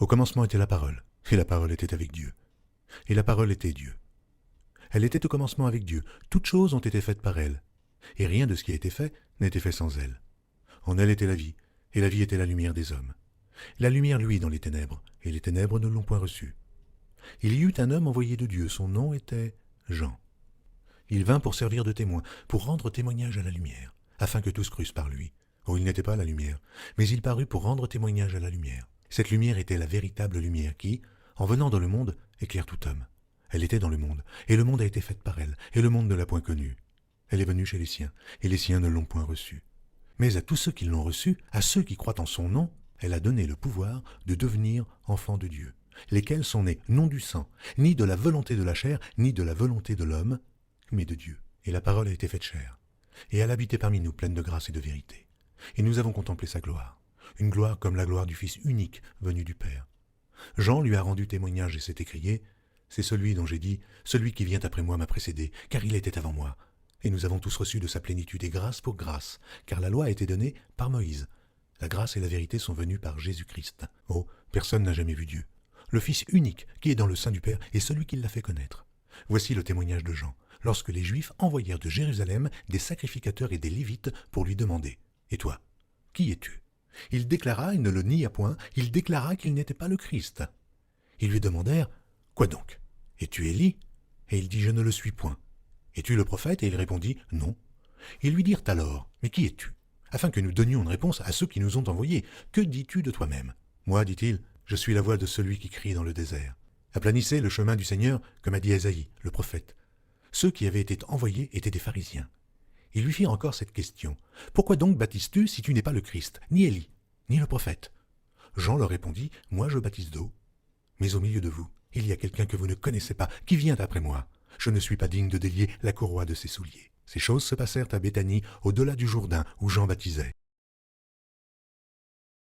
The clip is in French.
Au commencement était la parole, et la parole était avec Dieu. Et la parole était Dieu. Elle était au commencement avec Dieu. Toutes choses ont été faites par elle. Et rien de ce qui a été fait n'était fait sans elle. En elle était la vie, et la vie était la lumière des hommes. La lumière luit dans les ténèbres, et les ténèbres ne l'ont point reçue. Il y eut un homme envoyé de Dieu, son nom était Jean. Il vint pour servir de témoin, pour rendre témoignage à la lumière, afin que tous crussent par lui. Oh, il n'était pas la lumière, mais il parut pour rendre témoignage à la lumière. Cette lumière était la véritable lumière qui, en venant dans le monde, éclaire tout homme. Elle était dans le monde, et le monde a été fait par elle, et le monde ne l'a point connue. Elle est venue chez les siens, et les siens ne l'ont point reçue. Mais à tous ceux qui l'ont reçue, à ceux qui croient en son nom, elle a donné le pouvoir de devenir enfants de Dieu, lesquels sont nés non du sang, ni de la volonté de la chair, ni de la volonté de l'homme, mais de Dieu. Et la parole a été faite chair, et elle habitait parmi nous pleine de grâce et de vérité. Et nous avons contemplé sa gloire, une gloire comme la gloire du Fils unique venu du Père. Jean lui a rendu témoignage et s'est écrié, « C'est celui dont j'ai dit, celui qui vient après moi m'a précédé, car il était avant moi. » Et nous avons tous reçu de sa plénitude et grâce pour grâce, car la loi a été donnée par Moïse. La grâce et la vérité sont venues par Jésus-Christ. Oh, personne n'a jamais vu Dieu. Le Fils unique qui est dans le sein du Père est celui qui l'a fait connaître. Voici le témoignage de Jean, lorsque les Juifs envoyèrent de Jérusalem des sacrificateurs et des Lévites pour lui demander, « Et toi, qui es-tu » Il déclara, il ne le nia point, il déclara qu'il n'était pas le Christ. Ils lui demandèrent, « Quoi donc? Es-tu Élie » Et il dit, « Je ne le suis point. » « Es-tu le prophète » Et il répondit, « Non. » Ils lui dirent alors, « Mais qui es-tu » Afin que nous donnions une réponse à ceux qui nous ont envoyés. « Que dis-tu de toi-même » Moi, dit-il, je suis la voix de celui qui crie dans le désert. Aplanissez le chemin du Seigneur, comme a dit Ésaïe, le prophète. Ceux qui avaient été envoyés étaient des pharisiens. Ils lui firent encore cette question. « Pourquoi donc baptises-tu si tu n'es pas le Christ, ni Élie, ni le prophète » Jean leur répondit, « Moi je baptise d'eau. Mais au milieu de vous, il y a quelqu'un que vous ne connaissez pas, qui vient après moi. Je ne suis pas digne de délier la courroie de ses souliers. » Ces choses se passèrent à Béthanie, au-delà du Jourdain, où Jean baptisait.